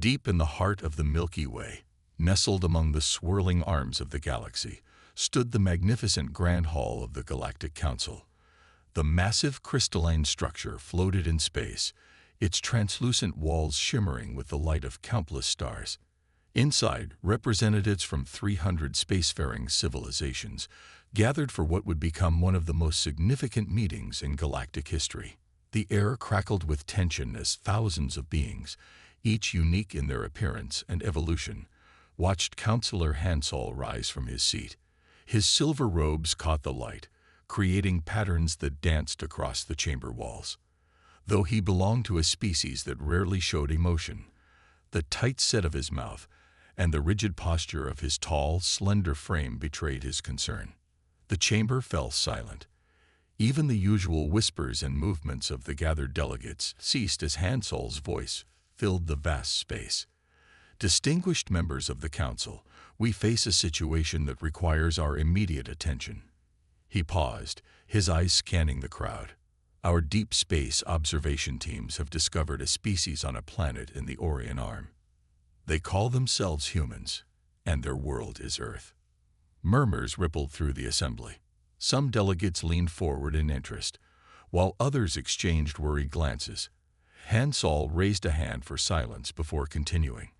Deep in the heart of the Milky Way, nestled among the swirling arms of the galaxy, stood the magnificent Grand Hall of the Galactic Council. The massive crystalline structure floated in space, its translucent walls shimmering with the light of countless stars. Inside, representatives from 300 spacefaring civilizations gathered for what would become one of the most significant meetings in galactic history. The air crackled with tension as thousands of beings, each unique in their appearance and evolution, watched Counselor Hansol rise from his seat. His silver robes caught the light, creating patterns that danced across the chamber walls. Though he belonged to a species that rarely showed emotion, the tight set of his mouth and the rigid posture of his tall, slender frame betrayed his concern. The chamber fell silent. Even the usual whispers and movements of the gathered delegates ceased as Hansol's voice filled the vast space. Distinguished members of the Council, we face a situation that requires our immediate attention. He paused, his eyes scanning the crowd. Our deep space observation teams have discovered a species on a planet in the Orion Arm. They call themselves humans, and their world is Earth. Murmurs rippled through the assembly. Some delegates leaned forward in interest, while others exchanged worried glances. Hansol raised a hand for silence before continuing.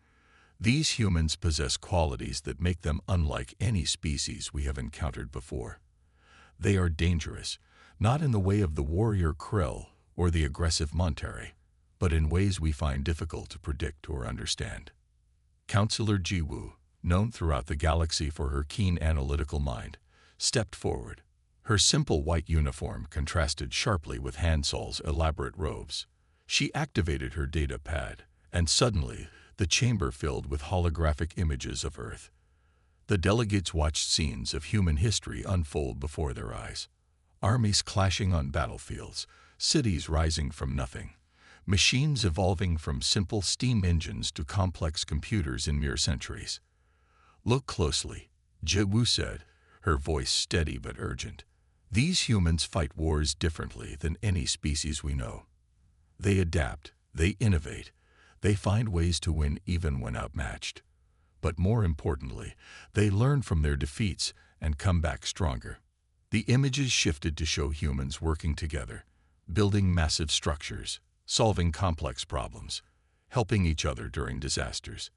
These humans possess qualities that make them unlike any species we have encountered before. They are dangerous, not in the way of the warrior Krill or the aggressive Monteri, but in ways we find difficult to predict or understand. Counselor Jiwoo, known throughout the galaxy for her keen analytical mind, stepped forward. Her simple white uniform contrasted sharply with Hansol's elaborate robes. She activated her data pad, and suddenly the chamber filled with holographic images of Earth. The delegates watched scenes of human history unfold before their eyes. Armies clashing on battlefields, cities rising from nothing, machines evolving from simple steam engines to complex computers in mere centuries. "Look closely," Jiwoo said, her voice steady but urgent. "These humans fight wars differently than any species we know. They adapt, they innovate, they find ways to win even when outmatched. But more importantly, they learn from their defeats and come back stronger." The images shifted to show humans working together, building massive structures, solving complex problems, helping each other during disasters.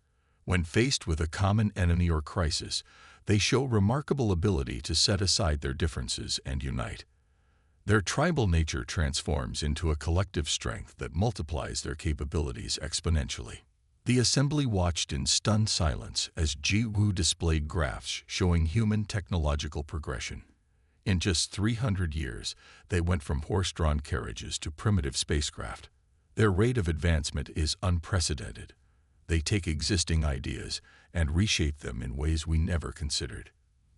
When faced with a common enemy or crisis, they show remarkable ability to set aside their differences and unite. Their tribal nature transforms into a collective strength that multiplies their capabilities exponentially. The assembly watched in stunned silence as Jiwoo displayed graphs showing human technological progression. In just 300 years, they went from horse-drawn carriages to primitive spacecraft. Their rate of advancement is unprecedented. They take existing ideas and reshape them in ways we never considered.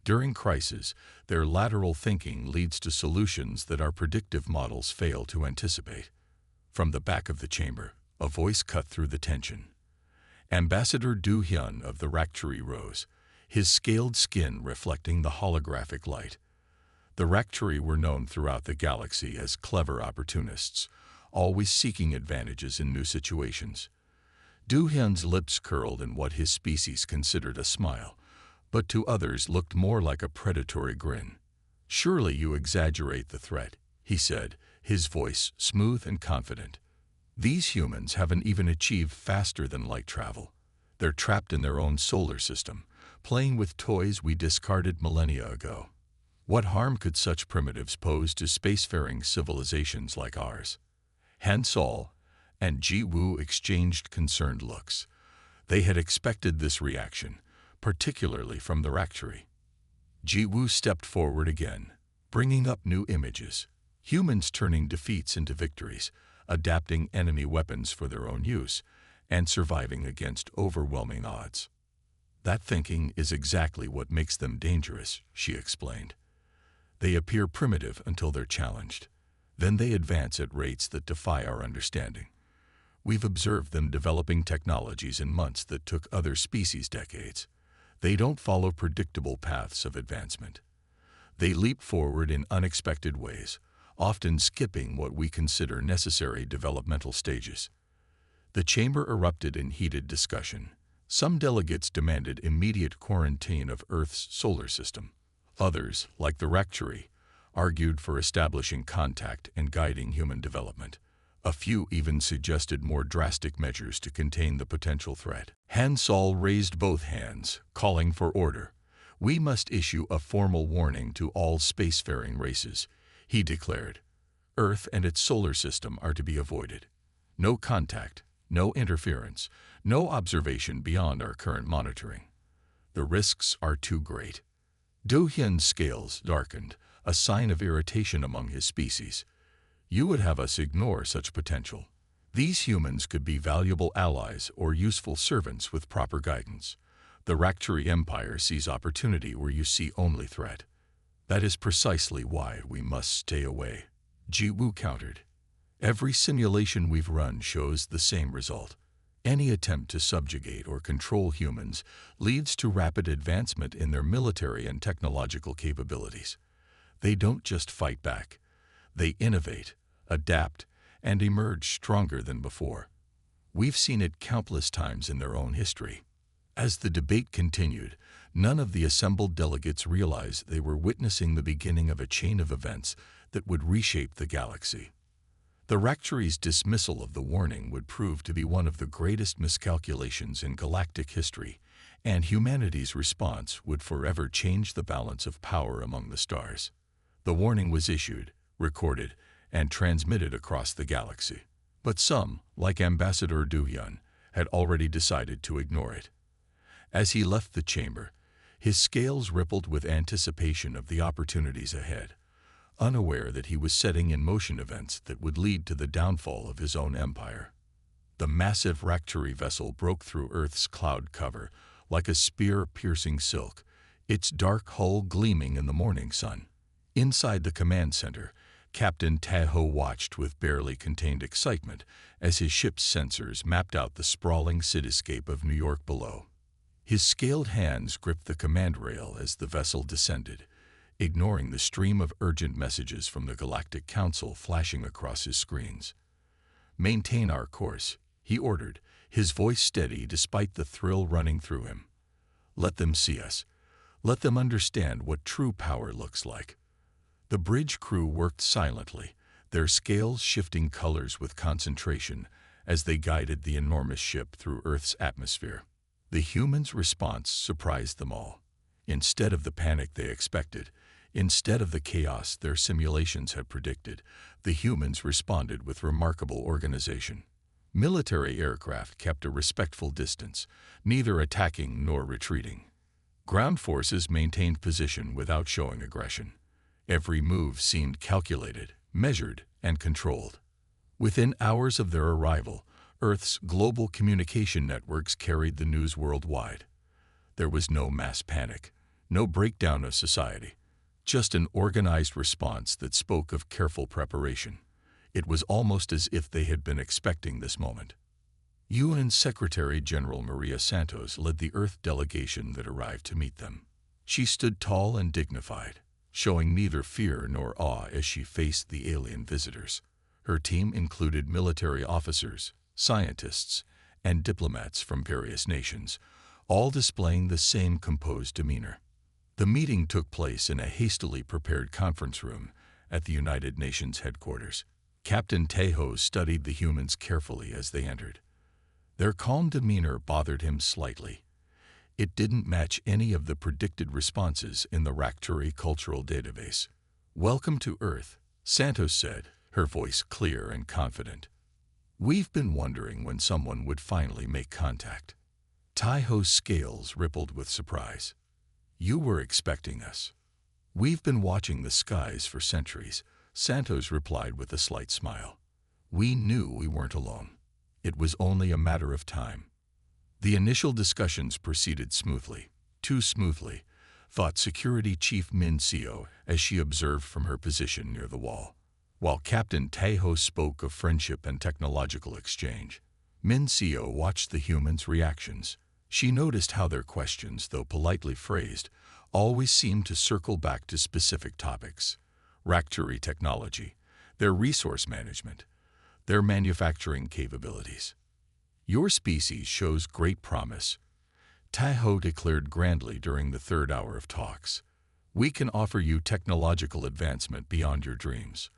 During crises, their lateral thinking leads to solutions that our predictive models fail to anticipate. From the back of the chamber, a voice cut through the tension. Ambassador Du Hyun of the Rakchuri rose, his scaled skin reflecting the holographic light. The Rakchuri were known throughout the galaxy as clever opportunists, always seeking advantages in new situations. Du Hyun's lips curled in what his species considered a smile, but to others looked more like a predatory grin. "Surely you exaggerate the threat," he said, his voice smooth and confident. "These humans haven't even achieved faster than light travel. They're trapped in their own solar system, playing with toys we discarded millennia ago. What harm could such primitives pose to spacefaring civilizations like ours?" Hansol and Jiwoo exchanged concerned looks. They had expected this reaction, particularly from the Rakchuri. Jiwoo stepped forward again, bringing up new images. Humans turning defeats into victories, adapting enemy weapons for their own use, and surviving against overwhelming odds. "That thinking is exactly what makes them dangerous," she explained. "They appear primitive until they're challenged. Then they advance at rates that defy our understanding. We've observed them developing technologies in months that took other species decades. They don't follow predictable paths of advancement. They leap forward in unexpected ways, often skipping what we consider necessary developmental stages. The chamber erupted in heated discussion. Some delegates demanded immediate quarantine of Earth's solar system. Others, like the rectory, argued for establishing contact and guiding human development. A few even suggested more drastic measures to contain the potential threat. Han Sol raised both hands, calling for order. "We must issue a formal warning to all spacefaring races," he declared. "Earth and its solar system are to be avoided. No contact, no interference, no observation beyond our current monitoring. The risks are too great." Do Hyun's scales darkened, a sign of irritation among his species. "You would have us ignore such potential. These humans could be valuable allies or useful servants with proper guidance. The Rakhtari Empire sees opportunity where you see only threat. That is precisely why we must stay away," Ji Woo countered. "Every simulation we've run shows the same result. Any attempt to subjugate or control humans leads to rapid advancement in their military and technological capabilities. They don't just fight back. They innovate, adapt, and emerge stronger than before. We've seen it countless times in their own history." As the debate continued, none of the assembled delegates realized they were witnessing the beginning of a chain of events that would reshape the galaxy. The Rakhtari's dismissal of the warning would prove to be one of the greatest miscalculations in galactic history, and humanity's response would forever change the balance of power among the stars. The warning was issued, recorded, and transmitted across the galaxy. But some, like Ambassador Do Hyun, had already decided to ignore it. As he left the chamber, his scales rippled with anticipation of the opportunities ahead, unaware that he was setting in motion events that would lead to the downfall of his own empire. The massive Rakhtari vessel broke through Earth's cloud cover like a spear piercing silk, its dark hull gleaming in the morning sun. Inside the command center, Captain Tae-ho watched with barely contained excitement as his ship's sensors mapped out the sprawling cityscape of New York below. His scaled hands gripped the command rail as the vessel descended, ignoring the stream of urgent messages from the Galactic Council flashing across his screens. "Maintain our course," he ordered, his voice steady despite the thrill running through him. "Let them see us. Let them understand what true power looks like." The bridge crew worked silently, their scales shifting colors with concentration as they guided the enormous ship through Earth's atmosphere. The humans' response surprised them all. Instead of the panic they expected, instead of the chaos their simulations had predicted, the humans responded with remarkable organization. Military aircraft kept a respectful distance, neither attacking nor retreating. Ground forces maintained position without showing aggression. Every move seemed calculated, measured, and controlled. Within hours of their arrival, Earth's global communication networks carried the news worldwide. There was no mass panic, no breakdown of society, just an organized response that spoke of careful preparation. It was almost as if they had been expecting this moment. UN Secretary General Maria Santos led the Earth delegation that arrived to meet them. She stood tall and dignified, showing neither fear nor awe as she faced the alien visitors. Her team included military officers, scientists, and diplomats from various nations, all displaying the same composed demeanor. The meeting took place in a hastily prepared conference room at the United Nations headquarters. Captain Tae-ho studied the humans carefully as they entered. Their calm demeanor bothered him slightly. It didn't match any of the predicted responses in the Rakhtari cultural database. "Welcome to Earth," Santos said, her voice clear and confident. "We've been wondering when someone would finally make contact." Tae-ho's scales rippled with surprise. "You were expecting us." "We've been watching the skies for centuries," Santos replied with a slight smile. "We knew we weren't alone. It was only a matter of time." The initial discussions proceeded smoothly, too smoothly, thought Security Chief Min Seo as she observed from her position near the wall. While Captain Tae-ho spoke of friendship and technological exchange, Min Seo watched the humans' reactions. She noticed how their questions, though politely phrased, always seemed to circle back to specific topics: Rakhtari technology, their resource management, their manufacturing capabilities. Your species shows great promise, Taiho declared grandly during the third hour of talks. We can offer you technological advancement beyond your dreams.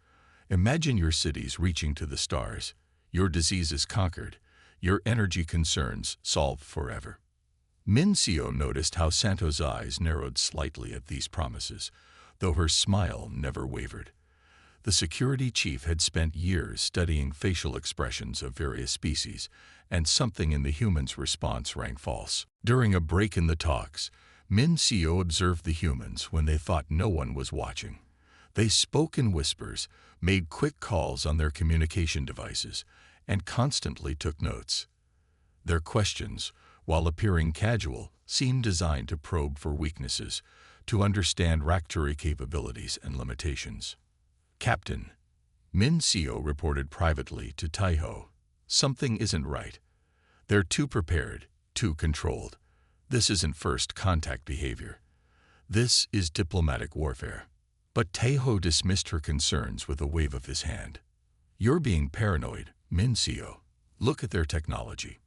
Imagine your cities reaching to the stars, your diseases conquered, your energy concerns solved forever. Min Seo noticed how Santo's eyes narrowed slightly at these promises, though her smile never wavered. The security chief had spent years studying facial expressions of various species, and something in the human's response rang false. During a break in the talks, Min Seo observed the humans when they thought no one was watching. They spoke in whispers, made quick calls on their communication devices, and constantly took notes. Their questions, while appearing casual, seemed designed to probe for weaknesses, to understand Rakhturi capabilities and limitations. Captain, Min Seo reported privately to Taiho, something isn't right. They're too prepared, too controlled. This isn't first contact behavior. This is diplomatic warfare. But Taiho dismissed her concerns with a wave of his hand. You're being paranoid, Min Seo. Look at their technology.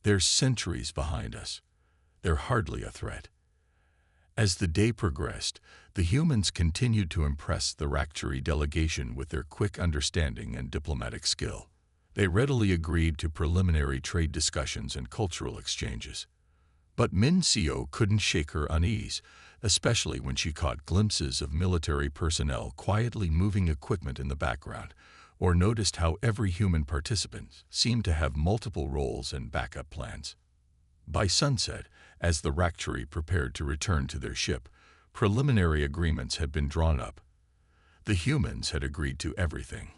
They're centuries behind us. They're hardly a threat. As the day progressed, the humans continued to impress the Rakhturi delegation with their quick understanding and diplomatic skill. They readily agreed to preliminary trade discussions and cultural exchanges. But Min Seo couldn't shake her unease, especially when she caught glimpses of military personnel quietly moving equipment in the background, or noticed how every human participant seemed to have multiple roles and backup plans. By sunset, as the Rakhturi prepared to return to their ship, preliminary agreements had been drawn up. The humans had agreed to everything.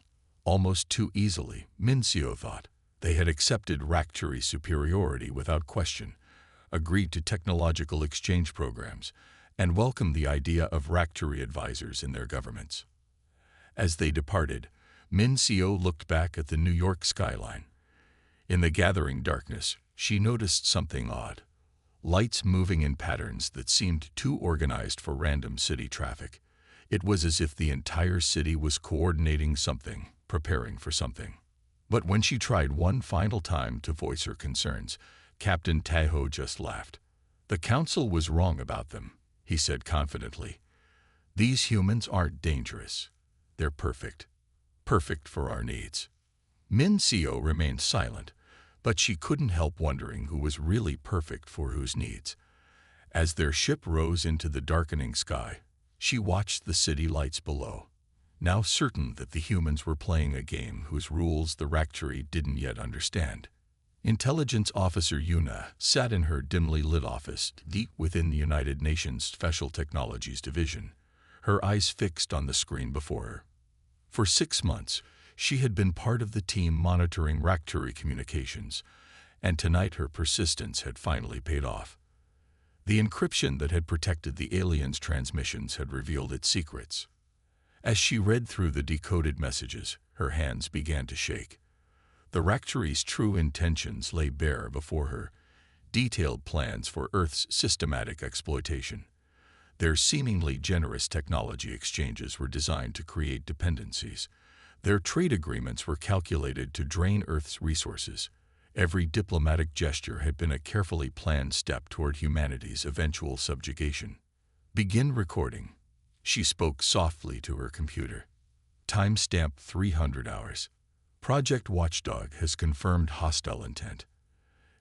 Almost too easily, Min Seo thought. They had accepted Rakhturi superiority without question, agreed to technological exchange programs, and welcomed the idea of Rakhturi advisors in their governments. As they departed, Min Seo looked back at the New York skyline. In the gathering darkness, she noticed something odd. Lights moving in patterns that seemed too organized for random city traffic. It was as if the entire city was coordinating something, preparing for something. But when she tried one final time to voice her concerns, Captain Taiho just laughed. The council was wrong about them, he said confidently. These humans aren't dangerous. They're perfect. Perfect for our needs. Min Seo remained silent, but she couldn't help wondering who was really perfect for whose needs. As their ship rose into the darkening sky, she watched the city lights below, now certain that the humans were playing a game whose rules the Rakhturi didn't yet understand. Intelligence Officer Yuna sat in her dimly lit office deep within the United Nations Special Technologies Division, her eyes fixed on the screen before her. For 6 months, she had been part of the team monitoring Rakhturi communications, and tonight her persistence had finally paid off. The encryption that had protected the aliens' transmissions had revealed its secrets. As she read through the decoded messages, her hands began to shake. The Rakhturi's true intentions lay bare before her, detailed plans for Earth's systematic exploitation. Their seemingly generous technology exchanges were designed to create dependencies. Their trade agreements were calculated to drain Earth's resources. Every diplomatic gesture had been a carefully planned step toward humanity's eventual subjugation. Begin recording. She spoke softly to her computer. Timestamp 300 hours. Project Watchdog has confirmed hostile intent.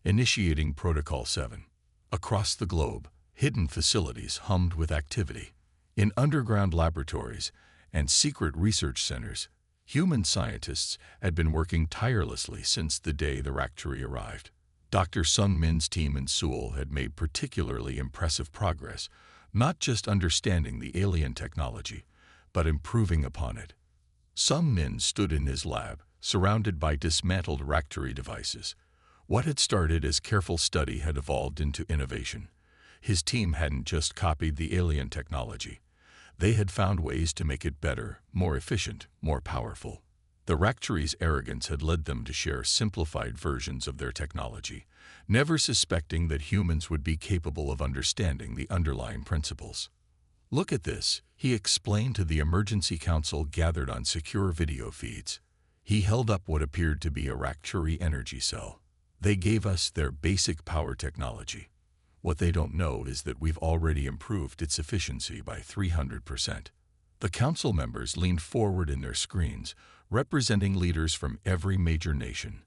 Initiating Protocol 7. Across the globe, hidden facilities hummed with activity. In underground laboratories and secret research centers, human scientists had been working tirelessly since the day the Rakhturi arrived. Dr. Sung Min's team in Seoul had made particularly impressive progress, not just understanding the alien technology, but improving upon it. Sung Min stood in his lab, surrounded by dismantled Rakhturi devices. What had started as careful study had evolved into innovation. His team hadn't just copied the alien technology. They had found ways to make it better, more efficient, more powerful. The Rakhturi's arrogance had led them to share simplified versions of their technology, never suspecting that humans would be capable of understanding the underlying principles. Look at this, he explained to the emergency council gathered on secure video feeds. He held up what appeared to be a Rakhturi energy cell. They gave us their basic power technology. What they don't know is that we've already improved its efficiency by 300%. The council members leaned forward in their screens, representing leaders from every major nation.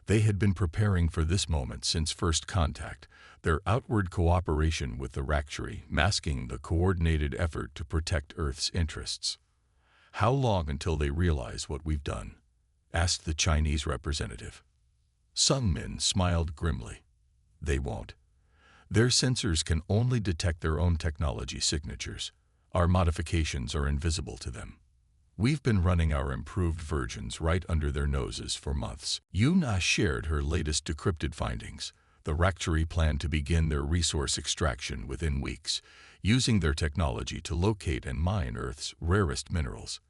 They had been preparing for this moment since first contact, their outward cooperation with the Rakshari masking the coordinated effort to protect Earth's interests. "How long until they realize what we've done?" asked the Chinese representative. Sung Min smiled grimly. "They won't. Their sensors can only detect their own technology signatures. Our modifications are invisible to them. We've been running our improved versions right under their noses for months." Yuna shared her latest decrypted findings. The Rakshari plan to begin their resource extraction within weeks, using their technology to locate and mine Earth's rarest minerals.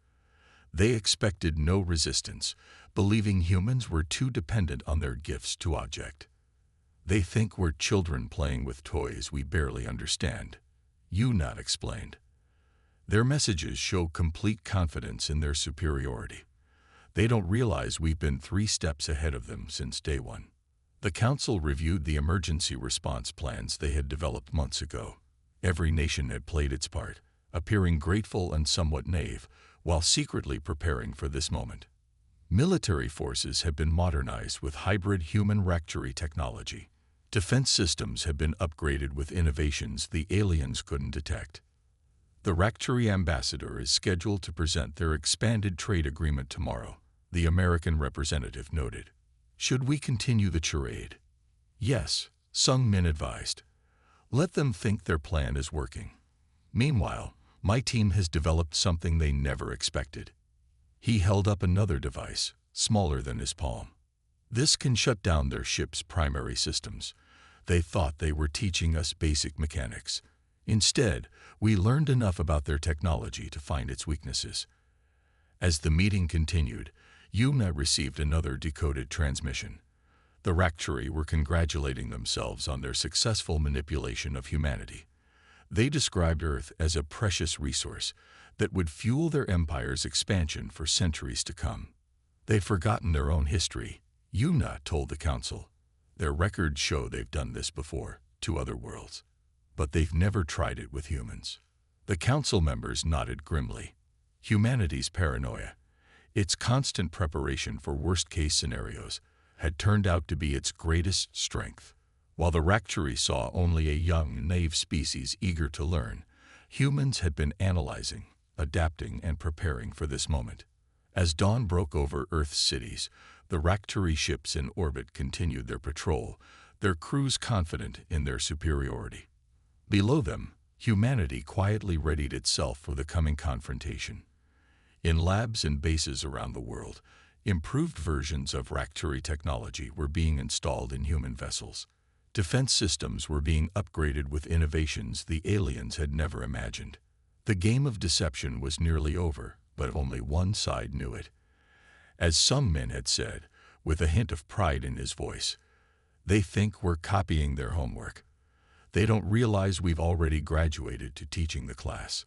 They expected no resistance, believing humans were too dependent on their gifts to object. "They think we're children playing with toys we barely understand," Yuna explained. "Their messages show complete confidence in their superiority. They don't realize we've been 3 steps ahead of them since day one." The council reviewed the emergency response plans they had developed months ago. Every nation had played its part, appearing grateful and somewhat naive, while secretly preparing for this moment. Military forces had been modernized with hybrid human Rakshari technology. Defense systems had been upgraded with innovations the aliens couldn't detect. The Rakshari ambassador is scheduled to present their expanded trade agreement tomorrow, the American representative noted. "Should we continue the charade?" "Yes," Sung Min advised. "Let them think their plan is working. Meanwhile, my team has developed something they never expected." He held up another device, smaller than his palm. "This can shut down their ship's primary systems. They thought they were teaching us basic mechanics. Instead, we learned enough about their technology to find its weaknesses." As the meeting continued, Yuna received another decoded transmission. The Rakshari were congratulating themselves on their successful manipulation of humanity. They described Earth as a precious resource that would fuel their empire's expansion for centuries to come. "They've forgotten their own history," Yuna told the council. "Their records show they've done this before, to other worlds. But they've never tried it with humans." The council members nodded grimly. Humanity's paranoia, its constant preparation for worst-case scenarios, had turned out to be its greatest strength. While the Rakshari saw only a young, naive species eager to learn, humans had been analyzing, adapting, and preparing for this moment. As dawn broke over Earth's cities, the Rakshari ships in orbit continued their patrol, their crews confident in their superiority. Below them, humanity quietly readied itself for the coming confrontation. In labs and bases around the world, improved versions of Rakshari technology were being installed in human vessels. Defense systems were being upgraded with innovations the aliens had never imagined. The game of deception was nearly over, but only one side knew it. As Sung Min had said, with a hint of pride in his voice, "They think we're copying their homework. They don't realize we've already graduated to teaching the class."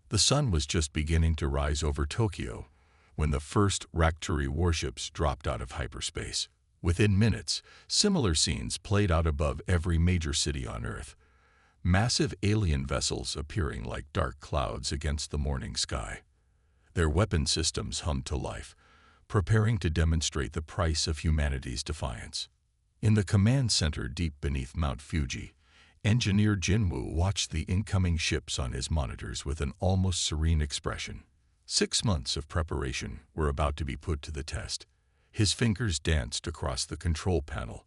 The sun was just beginning to rise over Tokyo when the first Rakshari warships dropped out of hyperspace. Within minutes, similar scenes played out above every major city on Earth. Massive alien vessels appearing like dark clouds against the morning sky. Their weapon systems hummed to life, preparing to demonstrate the price of humanity's defiance. In the command center deep beneath Mount Fuji, Engineer Jinwoo watched the incoming ships on his monitors with an almost serene expression. 6 months of preparation were about to be put to the test. His fingers danced across the control panel,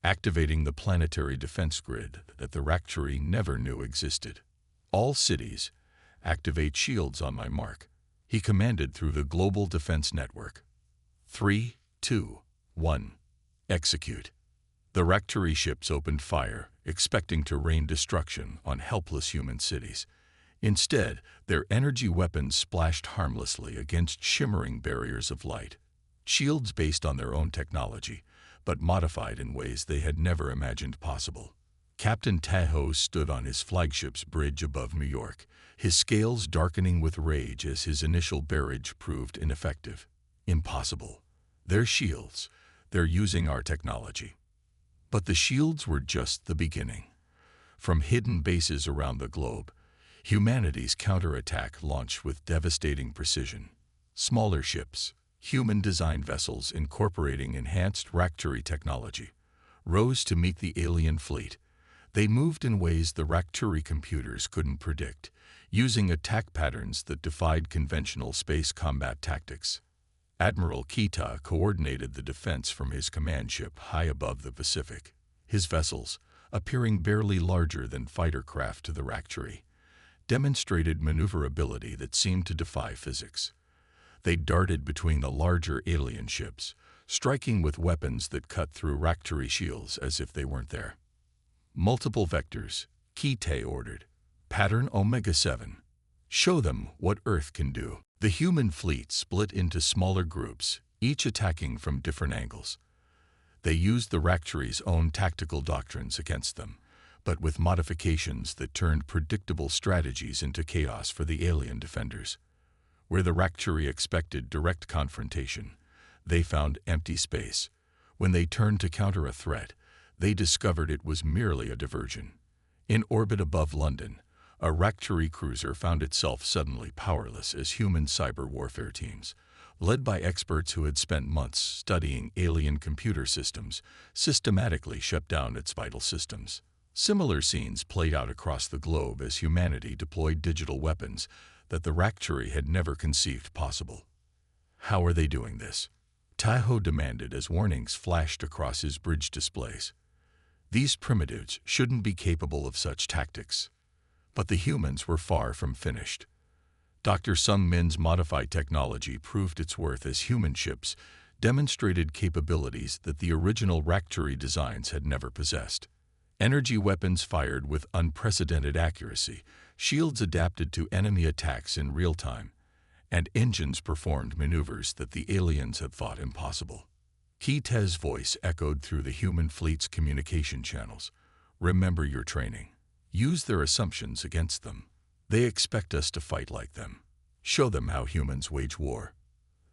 activating the planetary defense grid that the Rakshari never knew existed. "All cities, activate shields on my mark," he commanded through the global defense network. 3, 2, 1, execute. The Rakshari ships opened fire, expecting to rain destruction on helpless human cities. Instead, their energy weapons splashed harmlessly against shimmering barriers of light. Shields based on their own technology, but modified in ways they had never imagined possible. Captain Tahoe stood on his flagship's bridge above New York, his scales darkening with rage as his initial barrage proved ineffective. "Impossible. They're shields. They're using our technology." But the shields were just the beginning. From hidden bases around the globe, humanity's counterattack launched with devastating precision. Smaller ships, human-designed vessels incorporating enhanced Rakhturi technology, rose to meet the alien fleet. They moved in ways the Rakhturi computers couldn't predict, using attack patterns that defied conventional space combat tactics. Admiral Kita coordinated the defense from his command ship high above the Pacific. His vessels, appearing barely larger than fighter craft to the Rakhturi, demonstrated maneuverability that seemed to defy physics. They darted between the larger alien ships, striking with weapons that cut through Rakhturi shields as if they weren't there. Multiple vectors, Kite ordered. Pattern Omega-7. Show them what Earth can do. The human fleet split into smaller groups, each attacking from different angles. They used the Rakhturi's own tactical doctrines against them, but with modifications that turned predictable strategies into chaos for the alien defenders. Where the Rakhturi expected direct confrontation, they found empty space. When they turned to counter a threat, they discovered it was merely a diversion. In orbit above London, a Rakhturi cruiser found itself suddenly powerless as human cyber warfare teams, led by experts who had spent months studying alien computer systems, systematically shut down its vital systems. Similar scenes played out across the globe as humanity deployed digital weapons that the Rakhturi had never conceived possible. How are they doing this? Taiho demanded as warnings flashed across his bridge displays. These primitives shouldn't be capable of such tactics. But the humans were far from finished. Dr. Sung Min's modified technology proved its worth as human ships demonstrated capabilities that the original Rakhturi designs had never possessed. Energy weapons fired with unprecedented accuracy, shields adapted to enemy attacks in real time, and engines performed maneuvers that the aliens had thought impossible. Kite's voice echoed through the human fleet's communication channels. Remember your training. Use their assumptions against them. They expect us to fight like them. Show them how humans wage war.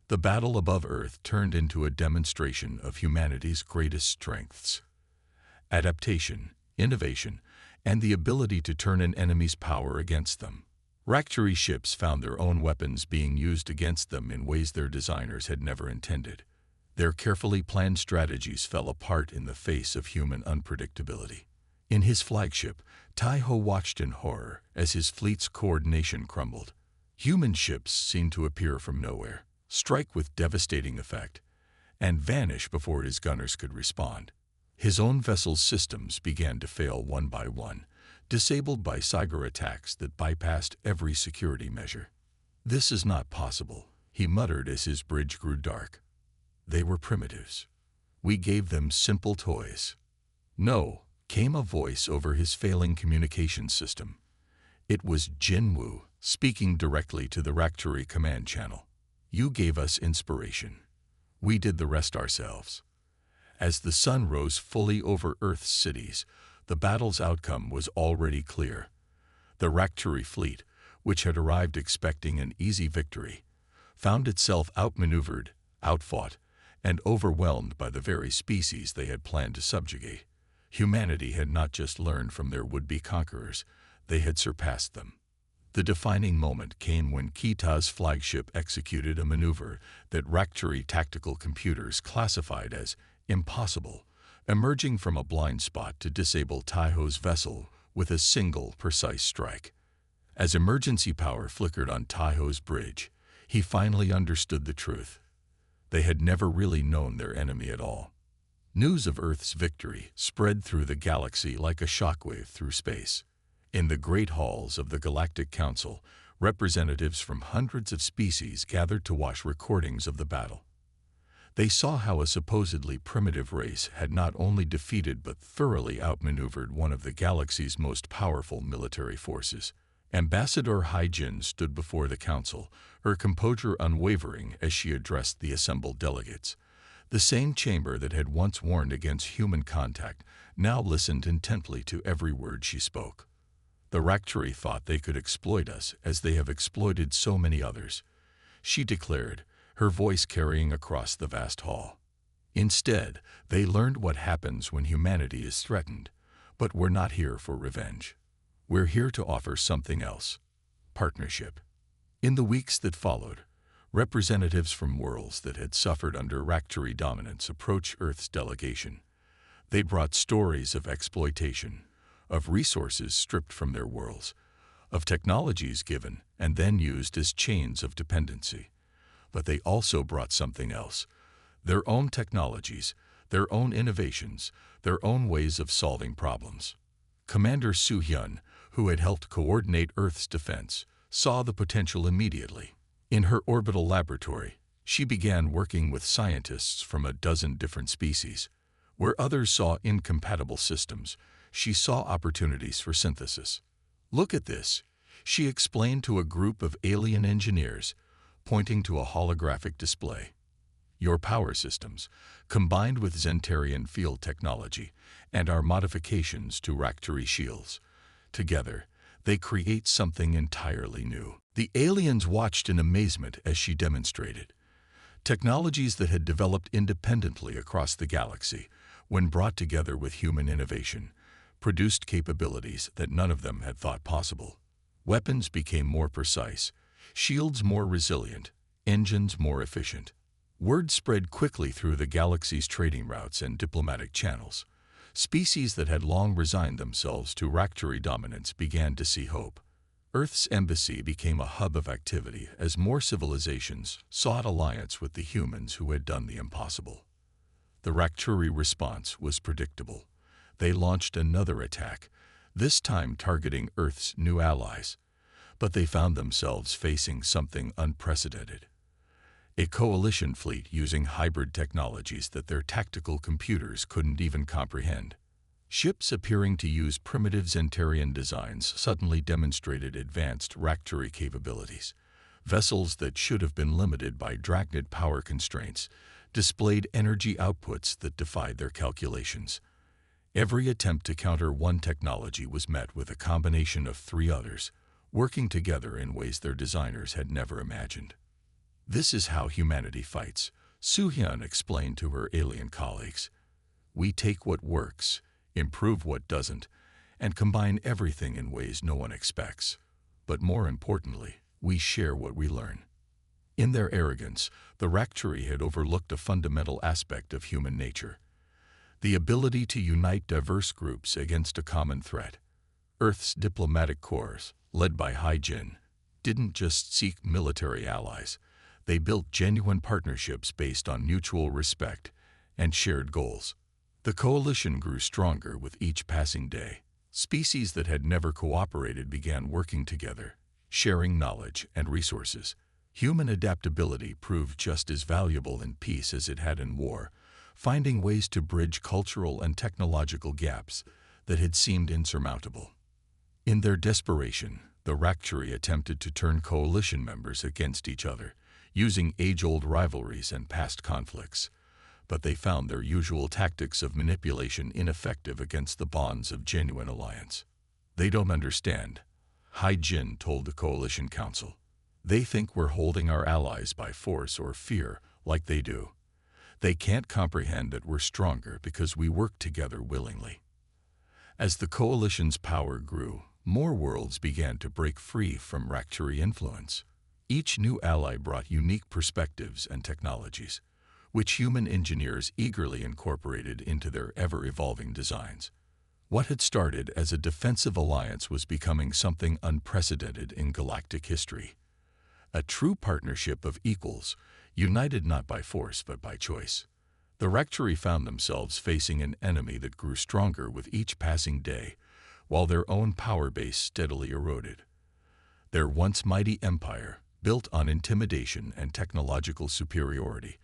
The battle above Earth turned into a demonstration of humanity's greatest strengths: adaptation, innovation, and the ability to turn an enemy's power against them. Rakhturi ships found their own weapons being used against them in ways their designers had never intended. Their carefully planned strategies fell apart in the face of human unpredictability. In his flagship, Taiho watched in horror as his fleet's coordination crumbled. Human ships seemed to appear from nowhere, strike with devastating effect, and vanish before his gunners could respond. His own vessel's systems began to fail one by one, disabled by cyber attacks that bypassed every security measure. "This is not possible," he muttered as his bridge grew dark. "They were primitives. We gave them simple toys." "No," came a voice over his failing communication system. It was Jinwoo, speaking directly to the Rakhturi command channel. "You gave us inspiration. We did the rest ourselves." As the sun rose fully over Earth's cities, the battle's outcome was already clear. The Rakhturi fleet, which had arrived expecting an easy victory, found itself outmaneuvered, outfought, and overwhelmed by the very species they had planned to subjugate. Humanity had not just learned from their would-be conquerors, they had surpassed them. The defining moment came when Kita's flagship executed a maneuver that Rakhturi tactical computers classified as impossible, emerging from a blind spot to disable Taiho's vessel with a single precise strike. As emergency power flickered on Taiho's bridge, he finally understood the truth. They had never really known their enemy at all. News of Earth's victory spread through the galaxy like a shockwave through space. In the great halls of the Galactic Council, representatives from hundreds of species gathered to watch recordings of the battle. They saw how a supposedly primitive race had not only defeated but thoroughly outmaneuvered one of the galaxy's most powerful military forces. Ambassador Haijin stood before the council, her composure unwavering as she addressed the assembled delegates. The same chamber that had once warned against human contact now listened intently to every word she spoke. "The Rakhturi thought they could exploit us as they have exploited so many others," she declared, her voice carrying across the vast hall. Instead, they learned what happens when humanity is threatened. But we're not here for revenge. We're here to offer something else: partnership. In the weeks that followed, representatives from worlds that had suffered under Rakhtari dominance approached Earth's delegation. They brought stories of exploitation, of resources stripped from their worlds, of technologies given and then used as chains of dependency. But they also brought something else: their own technologies, their own innovations, their own ways of solving problems. Commander Soo-hyun, who had helped coordinate Earth's defense, saw the potential immediately. In her orbital laboratory, she began working with scientists from a dozen different species. Where others saw incompatible systems, she saw opportunities for synthesis. "Look at this," she explained to a group of alien engineers, pointing to a holographic display. "Your power systems, combined with Zentarian field technology and our modifications to Rakhtari shields. Together, they create something entirely new." The aliens watched in amazement as she demonstrated. Technologies that had developed independently across the galaxy, when brought together with human innovation, produced capabilities that none of them had thought possible. Weapons became more precise, shields more resilient, engines more efficient. Word spread quickly through the galaxy's trading routes and diplomatic channels. Species that had long resigned themselves to Rakhtari dominance began to see hope. Earth's embassy became a hub of activity as more civilizations sought alliance with the humans who had done the impossible. The Rakhtari response was predictable. They launched another attack, this time targeting Earth's new allies. But they found themselves facing something unprecedented: a coalition fleet using hybrid technologies that their tactical computers couldn't even comprehend. Ships appearing to use primitive Zentarian designs suddenly demonstrated advanced Rakhtari capabilities. Vessels that should have been limited by Drachnid power constraints displayed energy outputs that defied their calculations. Every attempt to counter one technology was met with a combination of three others, working together in ways their designers had never imagined. "This is how humanity fights," Soo-hyun explained to her alien colleagues. "We take what works, improve what doesn't, and combine everything in ways no one expects. But more importantly, we share what we learn." In their arrogance, the Rakhtari had overlooked a fundamental aspect of human nature: the ability to unite diverse groups against a common threat. Earth's diplomatic corps, led by Hai-Jin, didn't just seek military allies. They built genuine partnerships based on mutual respect and shared goals. The coalition grew stronger with each passing day. Species that had never cooperated began working together, sharing knowledge and resources. Human adaptability proved just as valuable in peace as it had in war, finding ways to bridge cultural and technological gaps that had seemed insurmountable. In their desperation, the Rakhtari attempted to turn coalition members against each other, using age-old rivalries and past conflicts. But they found their usual tactics of manipulation ineffective against the bonds of genuine alliance. "They don't understand," Hai-Jin told the Coalition Council. "They think we're holding our allies by force or fear like they do. They can't comprehend that we're stronger because we work together willingly." As the Coalition's power grew, more worlds began to break free from Rakhtari influence. Each new ally brought unique perspectives and technologies, which human engineers eagerly incorporated into their ever-evolving designs. What had started as a defensive alliance was becoming something unprecedented in galactic history: a true partnership of equals, united not by force but by choice. The Rakhtari found themselves facing an enemy that grew stronger with each passing day, while their own power base steadily eroded. Their once mighty empire, built on intimidation and technological superiority,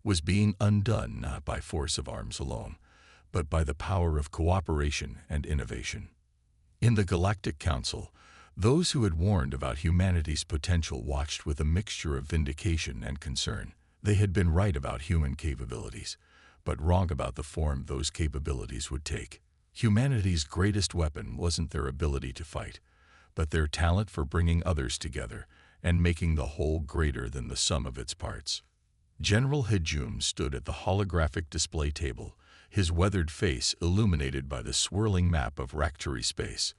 was being undone not by force of arms alone, but by the power of cooperation and innovation. In the Galactic Council, those who had warned about humanity's potential watched with a mixture of vindication and concern. They had been right about human capabilities, but wrong about the form those capabilities would take. Humanity's greatest weapon wasn't their ability to fight, but their talent for bringing others together and making the whole greater than the sum of its parts. General Hejum stood at the holographic display table, his weathered face illuminated by the swirling map of Rakhtari space.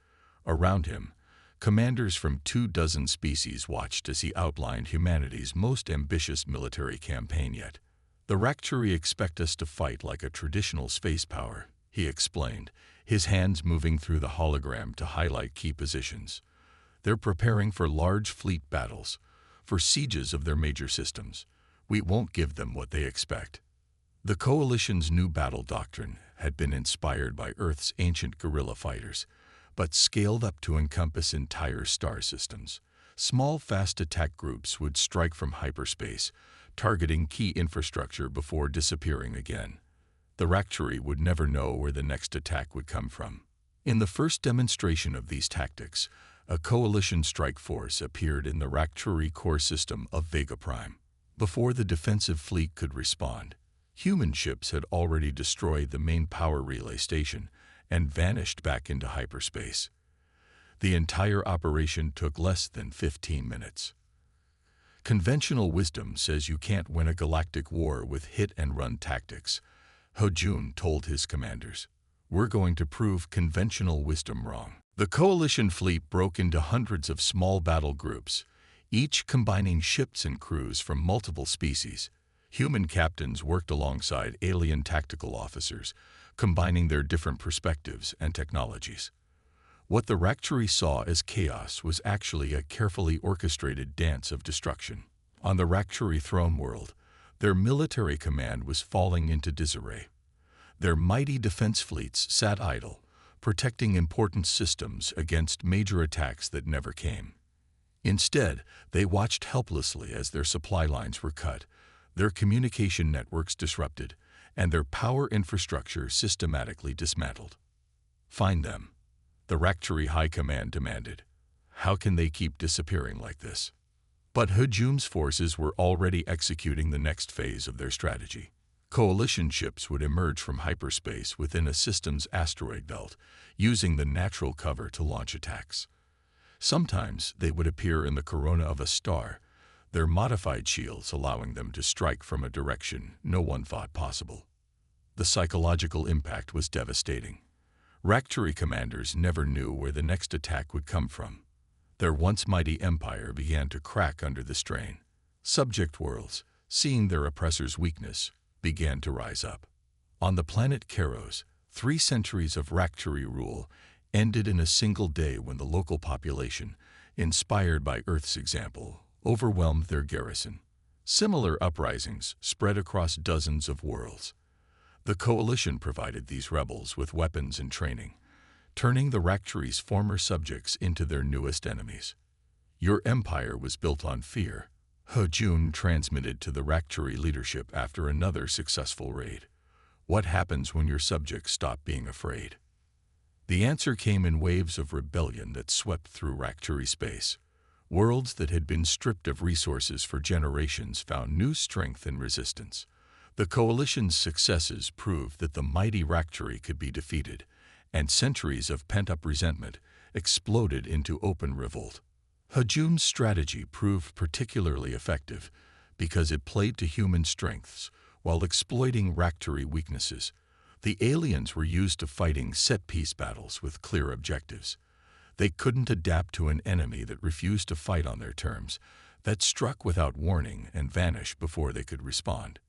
Around him, commanders from 24 species watched as he outlined humanity's most ambitious military campaign yet. The Rakhtari expect us to fight like a traditional space power, he explained, his hands moving through the hologram to highlight key positions. They're preparing for large fleet battles, for sieges of their major systems. We won't give them what they expect. The Coalition's new battle doctrine had been inspired by Earth's ancient guerrilla fighters, but scaled up to encompass entire star systems. Small, fast attack groups would strike from hyperspace, targeting key infrastructure before disappearing again. The Rakhtari would never know where the next attack would come from. In the first demonstration of these tactics, a Coalition strike force appeared in the Rakhtari core system of Vega Prime. Before the defensive fleet could respond, human ships had already destroyed the main power relay station and vanished back into hyperspace. The entire operation took less than 15 minutes. Conventional wisdom says you can't win a galactic war with hit-and-run tactics, Hejum told his commanders. We're going to prove conventional wisdom wrong. The Coalition fleet broke into hundreds of small battle groups, each combining ships and crews from multiple species. Human captains worked alongside alien tactical officers, combining their different perspectives and technologies. What the Rakhtari saw as chaos was actually a carefully orchestrated dance of destruction. On the Rakhtari throne world, their military command was falling into disarray. Their mighty defense fleets sat idle, protecting important systems against major attacks that never came. Instead, they watched helplessly as their supply lines were cut, their communication networks disrupted, and their power infrastructure systematically dismantled. Find them, the Rakhtari High Command demanded. How can they keep disappearing like this? But Hejum's forces were already executing the next phase of their strategy. Coalition ships would emerge from hyperspace within a system's asteroid belt, using the natural cover to launch attacks. Sometimes they would appear in the corona of a star, their modified shields allowing them to strike from a direction no one thought possible. The psychological impact was devastating. Rakhtari commanders never knew where the next attack would come from. Their once mighty empire began to crack under the strain. Subject worlds, seeing their oppressor's weakness, began to rise up. On the planet Keros, 3 centuries of Rakhtari rule ended in a single day when the local population, inspired by Earth's example, overwhelmed their garrison. Similar uprisings spread across dozens of worlds. The Coalition provided these rebels with weapons and training, turning the Rakhtari's former subjects into their newest enemies. Your empire was built on fear, Hejum transmitted to the Rakhtari leadership after another successful raid. What happens when your subjects stop being afraid? The answer came in waves of rebellion that swept through Rakhtari space. Worlds that had been stripped of resources for generations found new strength and resistance. The Coalition's successes proved that the mighty Rakhtari could be defeated, and centuries of pent-up resentment exploded into open revolt. Hejum's strategy proved particularly effective because it played to human strengths while exploiting Rakhtari weaknesses. The aliens were used to fighting set-piece battles with clear objectives. They couldn't adapt to an enemy that refused to fight on their terms, that struck without warning and vanished before they could respond.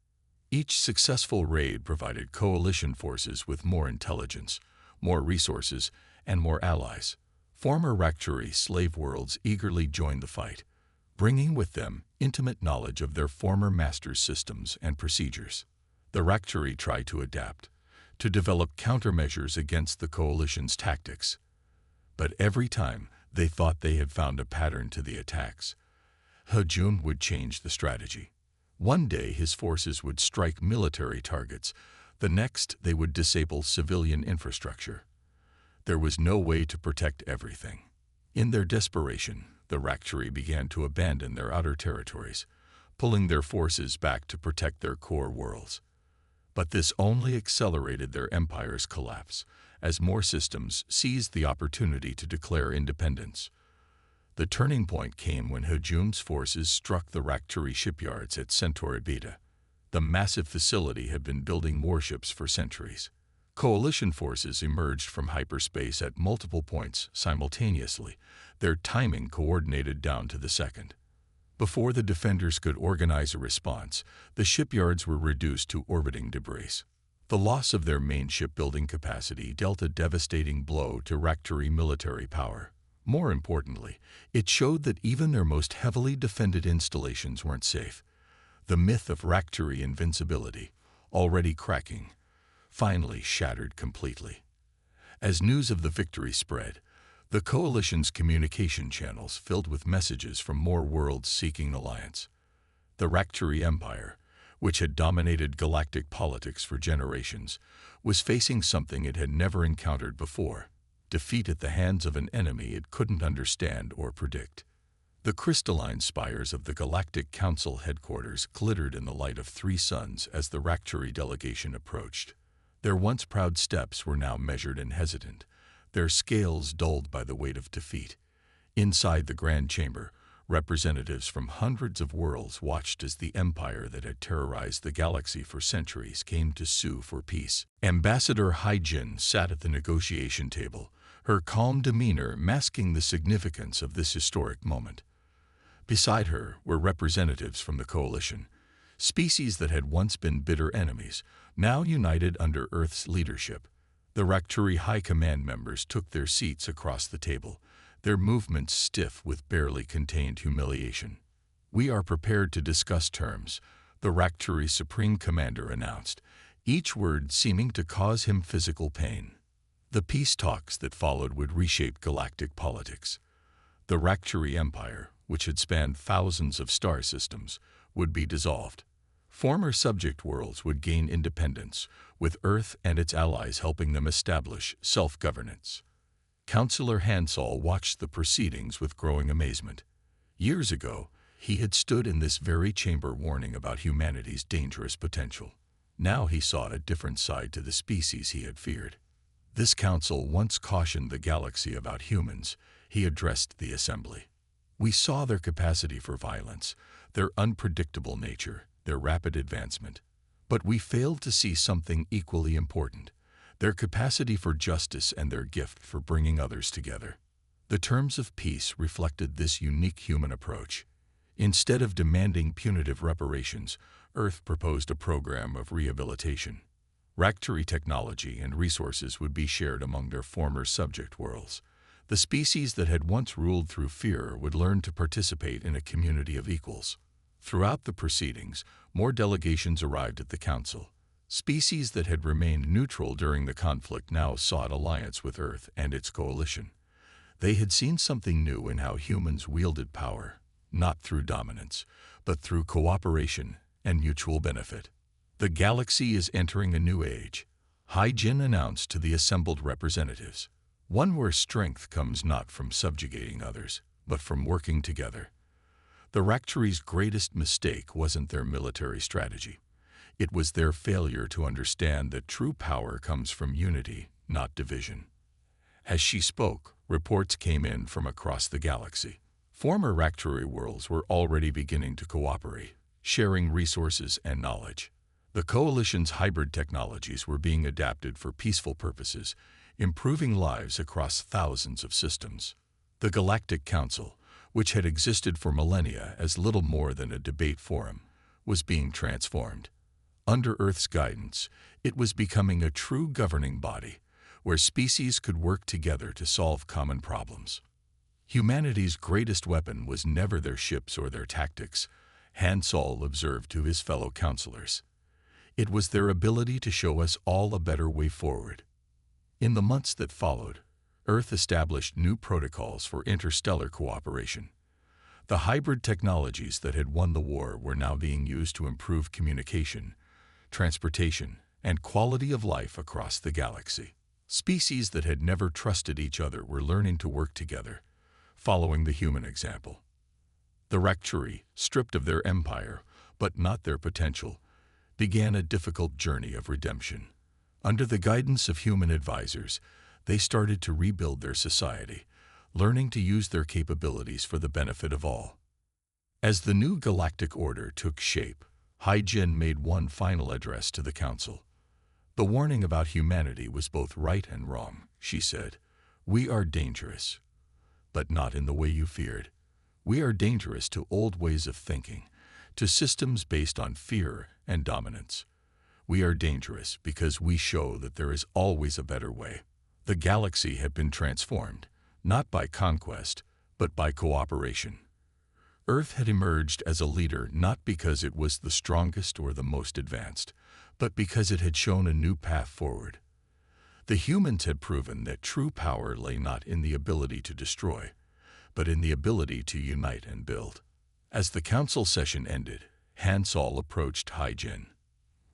Each successful raid provided Coalition forces with more intelligence, more resources, and more allies. Former Rakhtari slave worlds eagerly joined the fight, bringing with them intimate knowledge of their former masters' systems and procedures. The Rakhtari tried to adapt, to develop countermeasures against the Coalition's tactics. But every time they thought they had found a pattern to the attacks, Hejum would change the strategy. One day his forces would strike military targets, the next they would disable civilian infrastructure. There was no way to protect everything. In their desperation, the Rakhtari began to abandon their outer territories, pulling their forces back to protect their core worlds. But this only accelerated their empire's collapse, as more systems seized the opportunity to declare independence. The turning point came when Hejum's forces struck the Rakhtari shipyards at Centaur Beta. The massive facility had been building warships for centuries. Coalition forces emerged from hyperspace at multiple points simultaneously, their timing coordinated down to the second. Before the defenders could organize a response, the shipyards were reduced to orbiting debris. The loss of their main shipbuilding capacity dealt a devastating blow to Rakhtari military power. More importantly, it showed that even their most heavily defended installations weren't safe. The myth of Rakhtari invincibility, already cracking, finally shattered completely. As news of the victory spread, the coalition's communication channels filled with messages from more worlds seeking alliance. The Rakhtari Empire, which had dominated galactic politics for generations, was facing something it had never encountered before: defeat at the hands of an enemy it couldn't understand or predict. The crystalline spires of the Galactic Council headquarters glittered in the light of three suns as the Rakhtari delegation approached. Their once proud steps were now measured and hesitant, their scales dulled by the weight of defeat. Inside the Grand Chamber, representatives from hundreds of worlds watched as the empire that had terrorized the galaxy for centuries came to sue for peace. Ambassador Hai-Jin sat at the negotiation table, her calm demeanor masking the significance of this historic moment. Beside her were representatives from the coalition, species that had once been bitter enemies, now united under Earth's leadership. The Rakhtari High Command members took their seats across the table, their movements stiff with barely contained humiliation. "We are prepared to discuss terms," the Rakhtari Supreme Commander announced, each word seeming to cause him physical pain. The peace talks that followed would reshape galactic politics. The Rakhtari Empire, which had spanned thousands of star systems, would be dissolved. Former subject worlds would gain independence, with Earth and its allies helping them establish self-governance. Councillor Hansol watched the proceedings with growing amazement. Years ago, he had stood in this very chamber warning about humanity's dangerous potential. Now he saw a different side to the species he had feared. This council once cautioned the galaxy about humans, he addressed the assembly. "We saw their capacity for violence, their unpredictable nature, their rapid advancement. But we failed to see something equally important: their capacity for justice and their gift for bringing others together." The terms of peace reflected this unique human approach. Instead of demanding punitive reparations, Earth proposed a program of rehabilitation. Rakhtari technology and resources would be shared among their former subject worlds. The species that had once ruled through fear would learn to participate in a community of equals. Throughout the proceedings, more delegations arrived at the council. Species that had remained neutral during the conflict now sought alliance with Earth and its coalition. They had seen something new in how humans wielded power, not through dominance, but through cooperation and mutual benefit. "The galaxy is entering a new age," Hai-Jin announced to the assembled representatives. "One where strength comes not from subjugating others, but from working together." The Rakhtari's greatest mistake wasn't their military strategy. It was their failure to understand that true power comes from unity, not division. As she spoke, reports came in from across the galaxy. Former Rakhtari worlds were already beginning to cooperate, sharing resources and knowledge. The coalition's hybrid technologies were being adapted for peaceful purposes, improving lives across thousands of systems. The Galactic Council, which had existed for millennia as little more than a debate forum, was being transformed. Under Earth's guidance, it was becoming a true governing body, where species could work together to solve common problems. Humanity's greatest weapon was never their ships or their tactics, Hansol observed to his fellow counselors. It was their ability to show us all a better way forward. In the months that followed, Earth established new protocols for interstellar cooperation. The hybrid technologies that had won the war were now being used to improve communication, transportation, and quality of life across the galaxy. Species that had never trusted each other were learning to work together, following the human example. The Rakhtari, stripped of their empire, but not their potential, began a difficult journey of redemption. Under the guidance of human advisors, they started to rebuild their society, learning to use their capabilities for the benefit of all. As the new galactic order took shape, Jin made one final address to the council. The warning about humanity was both right and wrong, she said. We are dangerous, but not in the way you feared. We are dangerous to old ways of thinking, to systems based on fear and dominance. We are dangerous because we show that there is always a better way. The galaxy had been transformed, not by conquest, but by cooperation. Earth had emerged as a leader not because it was the strongest or the most advanced, but because it had shown a new path forward. The humans had proven that true power lay not in the ability to destroy, but in the ability to unite and build. As the council session ended, Han Sol approached Jin.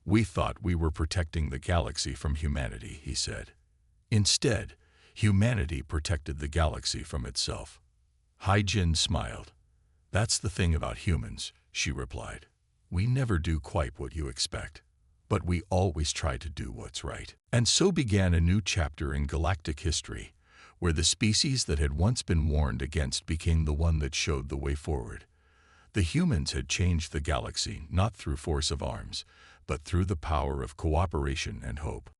We thought we were protecting the galaxy from humanity, he said. Instead, humanity protected the galaxy from itself. Jin smiled. That's the thing about humans, she replied. We never do quite what you expect, but we always try to do what's right. And so began a new chapter in galactic history, where the species that had once been warned against became the one that showed the way forward. The humans had changed the galaxy not through force of arms, but through the power of cooperation and hope.